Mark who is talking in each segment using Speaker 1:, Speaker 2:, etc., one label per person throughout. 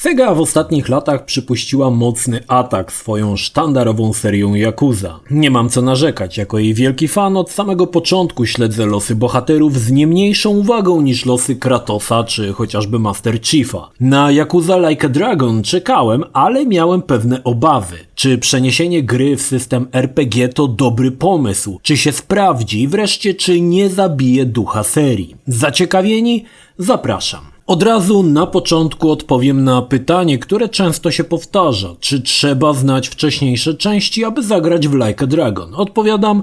Speaker 1: Sega w ostatnich latach przypuściła mocny atak swoją sztandarową serią Yakuza. Nie mam co narzekać, jako jej wielki fan od samego początku śledzę losy bohaterów z nie mniejszą uwagą niż losy Kratosa czy chociażby Master Chiefa. Na Yakuza Like a Dragon czekałem, ale miałem pewne obawy. Czy przeniesienie gry w system RPG to dobry pomysł? Czy się sprawdzi? Wreszcie czy nie zabije ducha serii? Zaciekawieni? Zapraszam. Od razu na początku odpowiem na pytanie, które często się powtarza. Czy trzeba znać wcześniejsze części, aby zagrać w Like a Dragon? Odpowiadam,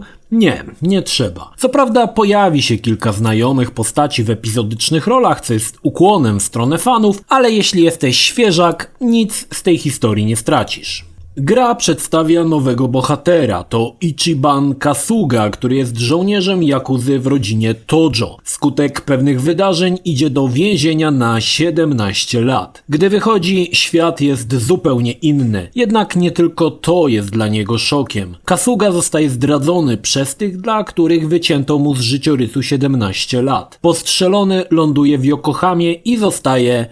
Speaker 1: nie trzeba. Co prawda pojawi się kilka znajomych postaci w epizodycznych rolach, co jest ukłonem w stronę fanów, ale jeśli jesteś świeżak, nic z tej historii nie stracisz. Gra przedstawia nowego bohatera, to Ichiban Kasuga, który jest żołnierzem Yakuzy w rodzinie Tojo. Wskutek pewnych wydarzeń idzie do więzienia na 17 lat. Gdy wychodzi, świat jest zupełnie inny, jednak nie tylko to jest dla niego szokiem. Kasuga zostaje zdradzony przez tych, dla których wycięto mu z życiorysu 17 lat. Postrzelony ląduje w Yokohamie i zostaje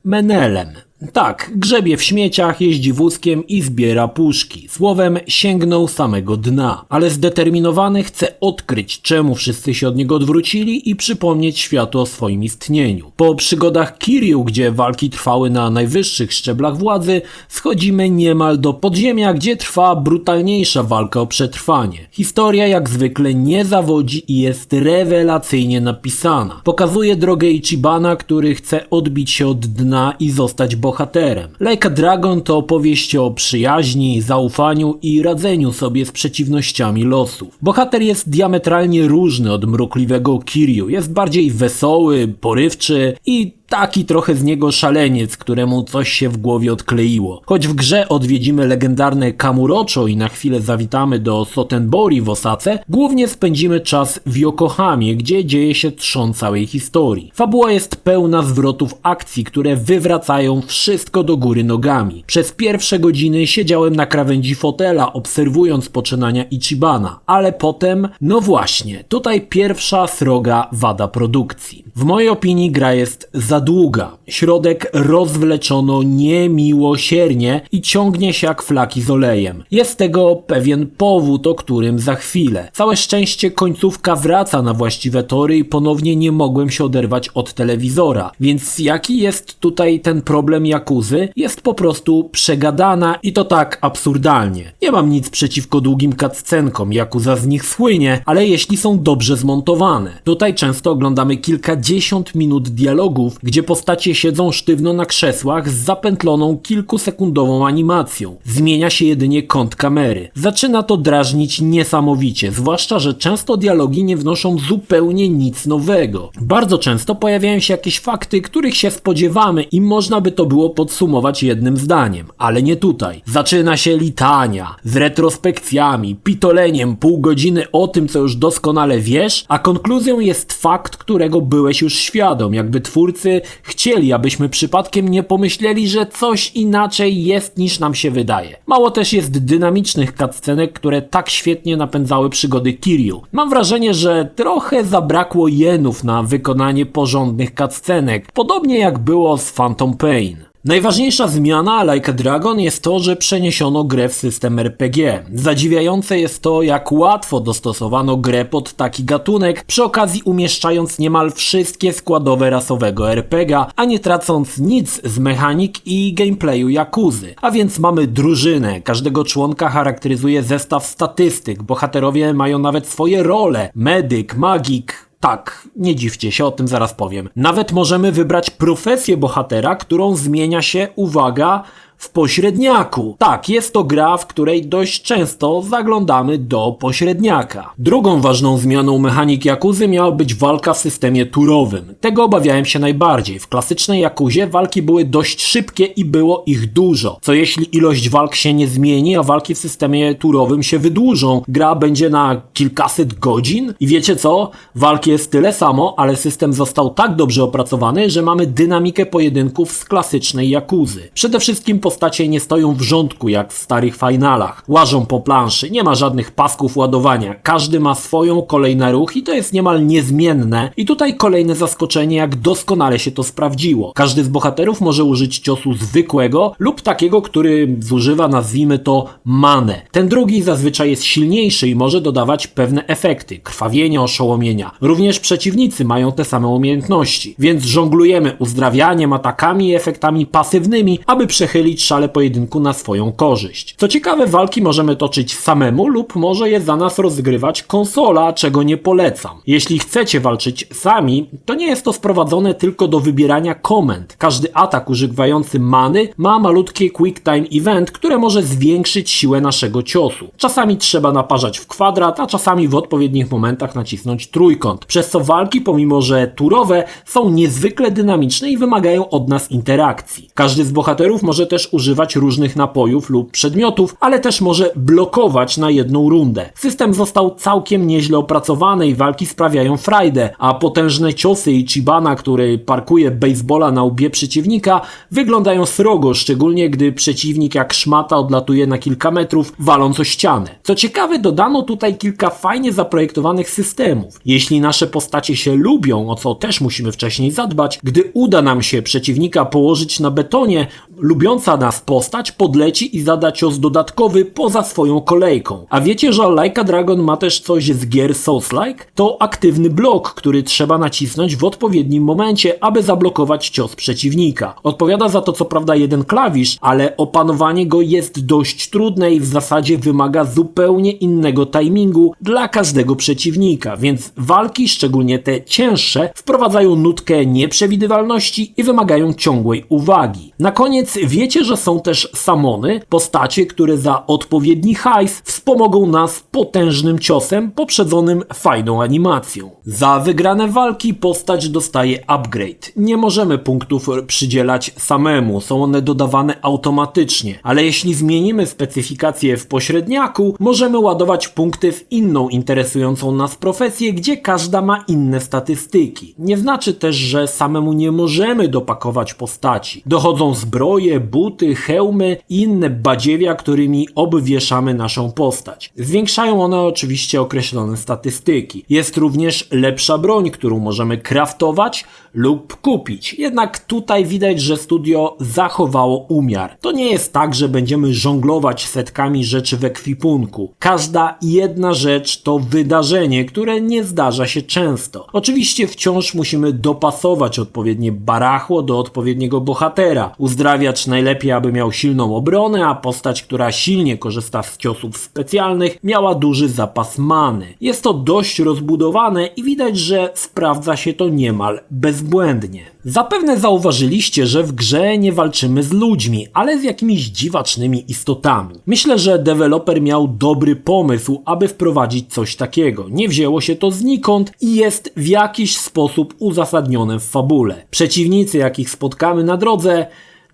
Speaker 1: menelem. Tak, grzebie w śmieciach, jeździ wózkiem i zbiera puszki. Słowem, sięgnął samego dna. Ale zdeterminowany chce odkryć, czemu wszyscy się od niego odwrócili i przypomnieć światu o swoim istnieniu. Po przygodach Kiryu, gdzie walki trwały na najwyższych szczeblach władzy, schodzimy niemal do podziemia, gdzie trwa brutalniejsza walka o przetrwanie. Historia jak zwykle nie zawodzi i jest rewelacyjnie napisana. Pokazuje drogę Ichibana, który chce odbić się od dna i zostać bohaterem. Like a Dragon to opowieść o przyjaźni, zaufaniu i radzeniu sobie z przeciwnościami losów. Bohater jest diametralnie różny od mrukliwego Kiryu. Jest bardziej wesoły, porywczy i taki trochę z niego szaleniec, któremu coś się w głowie odkleiło. Choć w grze odwiedzimy legendarne Kamurocho i na chwilę zawitamy do Sotenbori w Osace, głównie spędzimy czas w Yokohamie, gdzie dzieje się trzon całej historii. Fabuła jest pełna zwrotów akcji, które wywracają wszystko do góry nogami. Przez pierwsze godziny siedziałem na krawędzi fotela, obserwując poczynania Ichibana, ale potem, no właśnie, tutaj pierwsza sroga wada produkcji. W mojej opinii gra jest za długa. Środek rozwleczono niemiłosiernie i ciągnie się jak flaki z olejem. Jest tego pewien powód, o którym za chwilę. Całe szczęście końcówka wraca na właściwe tory i ponownie nie mogłem się oderwać od telewizora. Więc jaki jest tutaj ten problem Yakuzy? Jest po prostu przegadana i to tak absurdalnie. Nie mam nic przeciwko długim cutscenkom, Yakuza z nich słynie, ale jeśli są dobrze zmontowane. Tutaj często oglądamy kilkadziesiąt minut dialogów, gdzie postacie siedzą sztywno na krzesłach z zapętloną kilkusekundową animacją. Zmienia się jedynie kąt kamery. Zaczyna to drażnić niesamowicie, zwłaszcza, że często dialogi nie wnoszą zupełnie nic nowego. Bardzo często pojawiają się jakieś fakty, których się spodziewamy i można by to było podsumować jednym zdaniem, ale nie tutaj. Zaczyna się litania z retrospekcjami, pitoleniem pół godziny o tym, co już doskonale wiesz, a konkluzją jest fakt, którego byłeś już świadom, jakby twórcy chcieli, abyśmy przypadkiem nie pomyśleli, że coś inaczej jest niż nam się wydaje. Mało też jest dynamicznych cutscenek, które tak świetnie napędzały przygody Kiryu. Mam wrażenie, że trochę zabrakło jenów na wykonanie porządnych cutscenek, podobnie jak było z Phantom Pain. Najważniejsza zmiana Like a Dragon jest to, że przeniesiono grę w system RPG. Zadziwiające jest to, jak łatwo dostosowano grę pod taki gatunek, przy okazji umieszczając niemal wszystkie składowe rasowego RPGa, a nie tracąc nic z mechanik i gameplayu Yakuzy. A więc mamy drużynę, każdego członka charakteryzuje zestaw statystyk, bohaterowie mają nawet swoje role, medyk, magik. Tak, nie dziwcie się, o tym zaraz powiem. Nawet możemy wybrać profesję bohatera, którą zmienia się, uwaga, w pośredniaku. Tak, jest to gra, w której dość często zaglądamy do pośredniaka. Drugą ważną zmianą mechanik Yakuzy miała być walka w systemie turowym. Tego obawiałem się najbardziej. W klasycznej Yakuzie walki były dość szybkie i było ich dużo. Co jeśli ilość walk się nie zmieni, a walki w systemie turowym się wydłużą? Gra będzie na kilkaset godzin? I wiecie co? Walki jest tyle samo, ale system został tak dobrze opracowany, że mamy dynamikę pojedynków z klasycznej Yakuzy. Przede wszystkim postacie nie stoją w rządku jak w starych finalach. Łażą po planszy, nie ma żadnych pasków ładowania. Każdy ma swoją kolej na ruch i to jest niemal niezmienne. I tutaj kolejne zaskoczenie, jak doskonale się to sprawdziło. Każdy z bohaterów może użyć ciosu zwykłego lub takiego, który zużywa, nazwijmy to, manę. Ten drugi zazwyczaj jest silniejszy i może dodawać pewne efekty, krwawienia, oszołomienia. Również przeciwnicy mają te same umiejętności, więc żonglujemy uzdrawianiem, atakami i efektami pasywnymi, aby przechylić szale pojedynku na swoją korzyść. Co ciekawe, walki możemy toczyć samemu lub może je za nas rozgrywać konsola, czego nie polecam. Jeśli chcecie walczyć sami, to nie jest to sprowadzone tylko do wybierania komend. Każdy atak używający many ma malutkie quick time event, które może zwiększyć siłę naszego ciosu. Czasami trzeba naparzać w kwadrat, a czasami w odpowiednich momentach nacisnąć trójkąt, przez co walki, pomimo że turowe, są niezwykle dynamiczne i wymagają od nas interakcji. Każdy z bohaterów może też używać różnych napojów lub przedmiotów, ale też może blokować na jedną rundę. System został całkiem nieźle opracowany i walki sprawiają frajdę, a potężne ciosy Ichibana, który parkuje baseballa na łbie przeciwnika, wyglądają srogo, szczególnie gdy przeciwnik jak szmata odlatuje na kilka metrów, waląc o ścianę. Co ciekawe, dodano tutaj kilka fajnie zaprojektowanych systemów. Jeśli nasze postacie się lubią, o co też musimy wcześniej zadbać, gdy uda nam się przeciwnika położyć na betonie, lubiąca nas postać podleci i zada cios dodatkowy poza swoją kolejką. A wiecie, że Like a Dragon ma też coś z gier Souls-like? To aktywny blok, który trzeba nacisnąć w odpowiednim momencie, aby zablokować cios przeciwnika. Odpowiada za to co prawda jeden klawisz, ale opanowanie go jest dość trudne i w zasadzie wymaga zupełnie innego timingu dla każdego przeciwnika, więc walki, szczególnie te cięższe, wprowadzają nutkę nieprzewidywalności i wymagają ciągłej uwagi. Na koniec wiecie, że są też samony, postacie, które za odpowiedni hajs wspomogą nas potężnym ciosem poprzedzonym fajną animacją. Za wygrane walki postać dostaje upgrade. Nie możemy punktów przydzielać samemu, są one dodawane automatycznie, ale jeśli zmienimy specyfikację w pośredniaku, możemy ładować punkty w inną interesującą nas profesję, gdzie każda ma inne statystyki. Nie znaczy też, że samemu nie możemy dopakować postaci. Dochodzą zbroje, buty, hełmy i inne badziewia, którymi obwieszamy naszą postać. Zwiększają one oczywiście określone statystyki. Jest również lepsza broń, którą możemy craftować lub kupić. Jednak tutaj widać, że studio zachowało umiar. To nie jest tak, że będziemy żonglować setkami rzeczy w ekwipunku. Każda jedna rzecz to wydarzenie, które nie zdarza się często. Oczywiście wciąż musimy dopasować odpowiednie barachło do odpowiedniego bohatera. Uzdrawiacz najlepiej, aby miał silną obronę, a postać, która silnie korzysta z ciosów specjalnych, miała duży zapas many. Jest to dość rozbudowane i widać, że sprawdza się to niemal bezbłędnie. Zapewne zauważyliście, że w grze nie walczymy z ludźmi, ale z jakimiś dziwacznymi istotami. Myślę, że deweloper miał dobry pomysł, aby wprowadzić coś takiego. Nie wzięło się to znikąd i jest w jakiś sposób uzasadnione w fabule. Przeciwnicy, jakich spotkamy na drodze,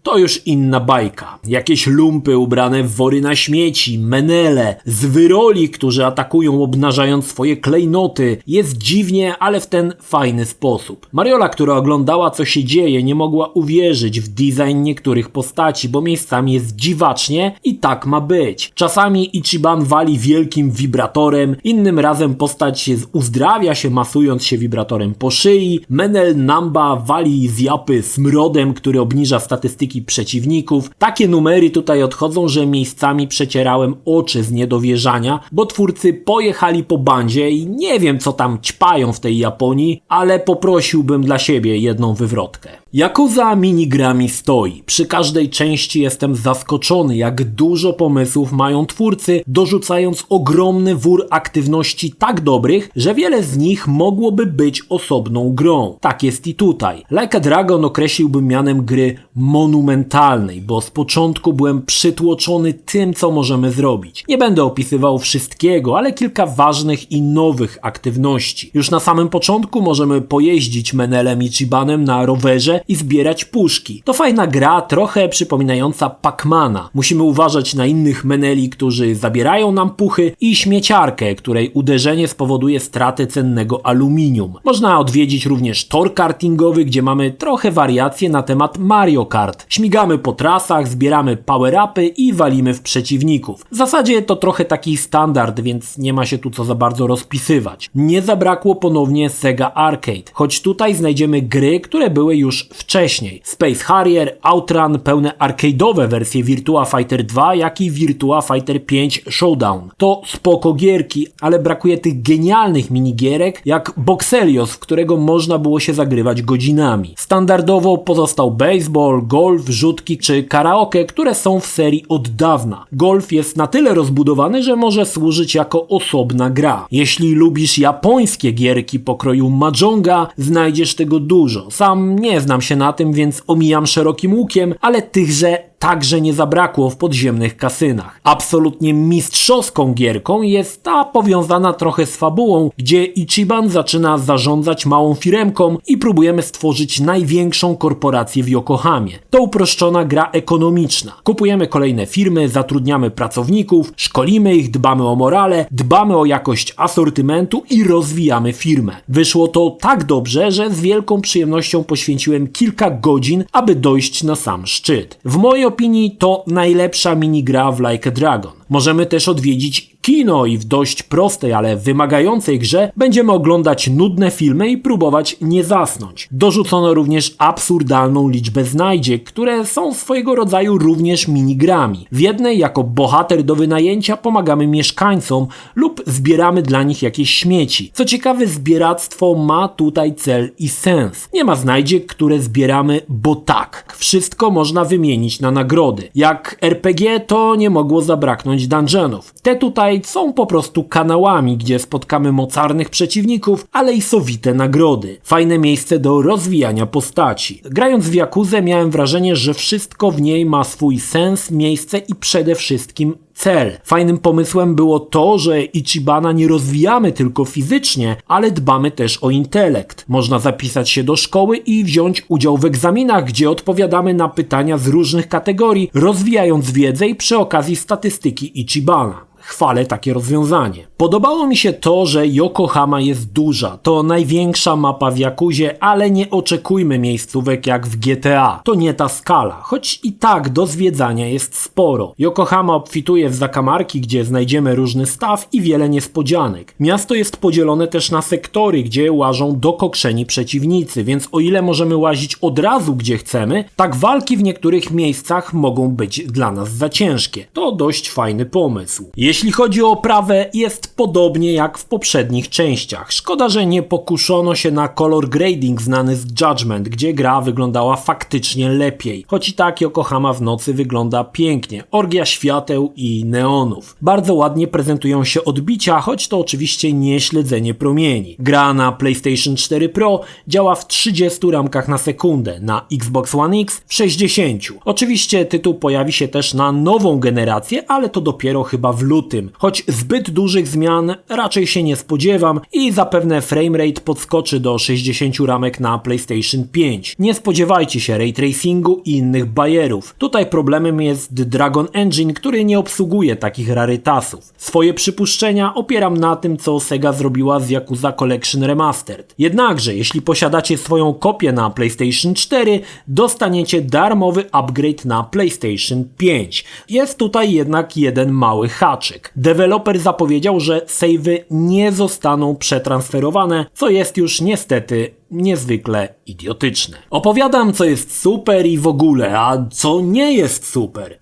Speaker 1: to już inna bajka. Jakieś lumpy ubrane w wory na śmieci, menele, zwyroli, którzy atakują obnażając swoje klejnoty. Jest dziwnie, ale w ten fajny sposób. Mariola, która oglądała co się dzieje, nie mogła uwierzyć w design niektórych postaci, bo miejscami jest dziwacznie i tak ma być. Czasami Ichiban wali wielkim wibratorem, innym razem postać uzdrawia się masując się wibratorem po szyi, Menel Namba wali z japy smrodem, który obniża statystyki przeciwników. Takie numery tutaj odchodzą, że miejscami przecierałem oczy z niedowierzania, bo twórcy pojechali po bandzie i nie wiem co tam ćpają w tej Japonii, ale poprosiłbym dla siebie jedną wywrotkę. Yakuza minigrami stoi. Przy każdej części jestem zaskoczony, jak dużo pomysłów mają twórcy, dorzucając ogromny wór aktywności tak dobrych, że wiele z nich mogłoby być osobną grą. Tak jest i tutaj. Like a Dragon określiłbym mianem gry monumentalnej, bo z początku byłem przytłoczony tym, co możemy zrobić. Nie będę opisywał wszystkiego, ale kilka ważnych i nowych aktywności. Już na samym początku możemy pojeździć Menelem Ichibanem na rowerze i zbierać puszki. To fajna gra, trochę przypominająca Pac-Mana. Musimy uważać na innych meneli, którzy zabierają nam puchy i śmieciarkę, której uderzenie spowoduje stratę cennego aluminium. Można odwiedzić również tor kartingowy, gdzie mamy trochę wariacje na temat Mario Kart. Śmigamy po trasach, zbieramy power-upy i walimy w przeciwników. W zasadzie to trochę taki standard, więc nie ma się tu co za bardzo rozpisywać. Nie zabrakło ponownie Sega Arcade, choć tutaj znajdziemy gry, które były już wcześniej. Space Harrier, Outrun, pełne arcade'owe wersje Virtua Fighter 2, jak i Virtua Fighter 5 Showdown. To spoko gierki, ale brakuje tych genialnych minigierek jak Boxelios, w którego można było się zagrywać godzinami. Standardowo pozostał baseball, golf, rzutki czy karaoke, które są w serii od dawna. Golf jest na tyle rozbudowany, że może służyć jako osobna gra. Jeśli lubisz japońskie gierki pokroju Mahjonga, znajdziesz tego dużo. Sam nie znam się na tym, więc omijam szerokim łukiem, ale tychże także nie zabrakło w podziemnych kasynach. Absolutnie mistrzowską gierką jest ta powiązana trochę z fabułą, gdzie Ichiban zaczyna zarządzać małą firemką i próbujemy stworzyć największą korporację w Yokohamie. To uproszczona gra ekonomiczna. Kupujemy kolejne firmy, zatrudniamy pracowników, szkolimy ich, dbamy o morale, dbamy o jakość asortymentu i rozwijamy firmę. Wyszło to tak dobrze, że z wielką przyjemnością poświęciłem kilka godzin, aby dojść na sam szczyt. W mojej opinii to najlepsza minigra w Like a Dragon. Możemy też odwiedzić kino i w dość prostej, ale wymagającej grze będziemy oglądać nudne filmy i próbować nie zasnąć. Dorzucono również absurdalną liczbę znajdziek, które są swojego rodzaju również minigrami. W jednej jako bohater do wynajęcia pomagamy mieszkańcom lub zbieramy dla nich jakieś śmieci. Co ciekawe, zbieractwo ma tutaj cel i sens. Nie ma znajdziek, które zbieramy, bo tak. Wszystko można wymienić na nagrody. Jak RPG to nie mogło zabraknąć dungeonów. Te tutaj są po prostu kanałami, gdzie spotkamy mocarnych przeciwników, ale i sowite nagrody. Fajne miejsce do rozwijania postaci. Grając w Yakuzę miałem wrażenie, że wszystko w niej ma swój sens, miejsce i przede wszystkim cel. Fajnym pomysłem było to, że Ichibana nie rozwijamy tylko fizycznie, ale dbamy też o intelekt. Można zapisać się do szkoły i wziąć udział w egzaminach, gdzie odpowiadamy na pytania z różnych kategorii, rozwijając wiedzę i przy okazji statystyki Ichibana. Chwalę takie rozwiązanie. Podobało mi się to, że Yokohama jest duża. To największa mapa w Yakuzie, ale nie oczekujmy miejscówek jak w GTA. To nie ta skala, choć i tak do zwiedzania jest sporo. Yokohama obfituje w zakamarki, gdzie znajdziemy różny staw i wiele niespodzianek. Miasto jest podzielone też na sektory, gdzie łażą dokokszeni przeciwnicy, więc o ile możemy łazić od razu gdzie chcemy, tak walki w niektórych miejscach mogą być dla nas za ciężkie. To dość fajny pomysł. Jeśli chodzi o oprawę, jest podobnie jak w poprzednich częściach. Szkoda, że nie pokuszono się na color grading znany z Judgment, gdzie gra wyglądała faktycznie lepiej. Choć i tak Yokohama w nocy wygląda pięknie. Orgia świateł i neonów. Bardzo ładnie prezentują się odbicia, choć to oczywiście nie śledzenie promieni. Gra na PlayStation 4 Pro działa w 30 ramkach na sekundę, na Xbox One X w 60. Oczywiście tytuł pojawi się też na nową generację, ale to dopiero chyba w lutym. Choć zbyt dużych zmian raczej się nie spodziewam i zapewne framerate podskoczy do 60 ramek na PlayStation 5. Nie spodziewajcie się ray tracingu i innych bajerów. Tutaj problemem jest Dragon Engine, który nie obsługuje takich rarytasów. Swoje przypuszczenia opieram na tym, co Sega zrobiła z Yakuza Collection Remastered. Jednakże, jeśli posiadacie swoją kopię na PlayStation 4, dostaniecie darmowy upgrade na PlayStation 5. Jest tutaj jednak jeden mały haczyk. Deweloper zapowiedział, że save'y nie zostaną przetransferowane, co jest już niestety niezwykle idiotyczne. Opowiadam, co jest super i w ogóle, a co nie jest super.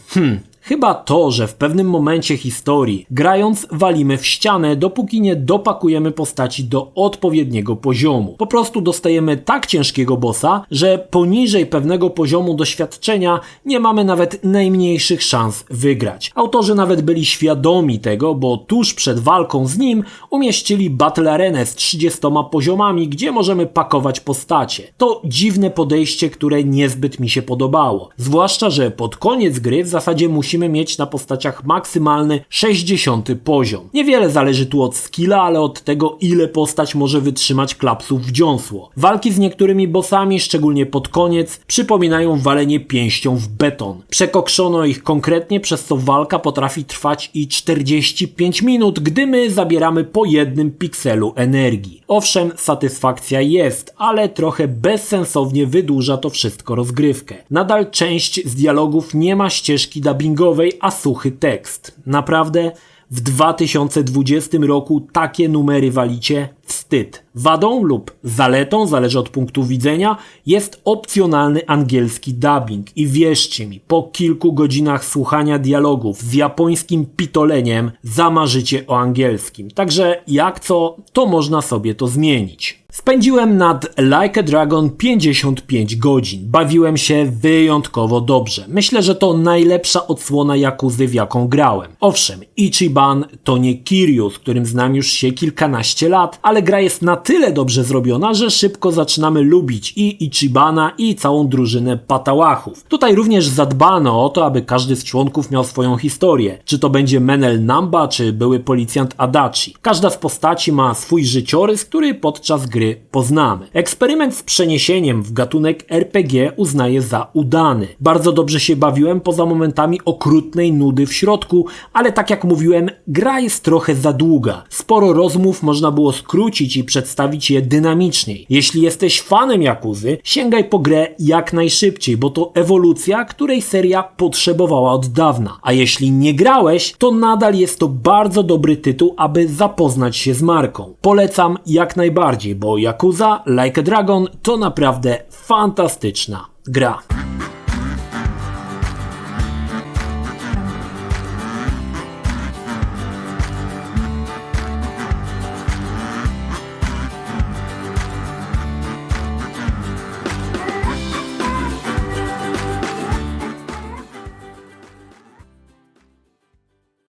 Speaker 1: Chyba to, że w pewnym momencie historii, grając, walimy w ścianę, dopóki nie dopakujemy postaci do odpowiedniego poziomu. Po prostu dostajemy tak ciężkiego bossa, że poniżej pewnego poziomu doświadczenia nie mamy nawet najmniejszych szans wygrać. Autorzy nawet byli świadomi tego, bo tuż przed walką z nim umieścili Battle Arenę z 30 poziomami, gdzie możemy pakować postacie. To dziwne podejście, które niezbyt mi się podobało. Zwłaszcza, że pod koniec gry w zasadzie musimy musimy mieć na postaciach maksymalny 60 poziom. Niewiele zależy tu od skilla, ale od tego, ile postać może wytrzymać klapsów w dziąsło. Walki z niektórymi bossami, szczególnie pod koniec, przypominają walenie pięścią w beton. Przekokszono ich konkretnie, przez co walka potrafi trwać i 45 minut, gdy my zabieramy po jednym pikselu energii. Owszem, satysfakcja jest, ale trochę bezsensownie wydłuża to wszystko rozgrywkę. Nadal część z dialogów nie ma ścieżki dubbingowej, a suchy tekst. Naprawdę? W 2020 roku takie numery walicie? Wstyd. Wadą lub zaletą, zależy od punktu widzenia, jest opcjonalny angielski dubbing i wierzcie mi, po kilku godzinach słuchania dialogów z japońskim pitoleniem zamarzycie o angielskim. Także jak co, to można sobie to zmienić. Spędziłem nad Like a Dragon 55 godzin. Bawiłem się wyjątkowo dobrze. Myślę, że to najlepsza odsłona Yakuzy, w jaką grałem. Owszem, Ichiban to nie Kiryu, z którym znam już się kilkanaście lat, ale gra jest na tyle dobrze zrobiona, że szybko zaczynamy lubić i Ichibana, i całą drużynę patałachów. Tutaj również zadbano o to, aby każdy z członków miał swoją historię. Czy to będzie Menel Namba, czy były policjant Adachi. Każda z postaci ma swój życiorys, który podczas gry poznamy. Eksperyment z przeniesieniem w gatunek RPG uznaję za udany. Bardzo dobrze się bawiłem poza momentami okrutnej nudy w środku, ale tak jak mówiłem, gra jest trochę za długa. Sporo rozmów można było skrócić i przedstawić je dynamiczniej. Jeśli jesteś fanem Yakuzy, sięgaj po grę jak najszybciej, bo to ewolucja, której seria potrzebowała od dawna. A jeśli nie grałeś, to nadal jest to bardzo dobry tytuł, aby zapoznać się z marką. Polecam jak najbardziej, bo Yakuza Like a Dragon to naprawdę fantastyczna gra.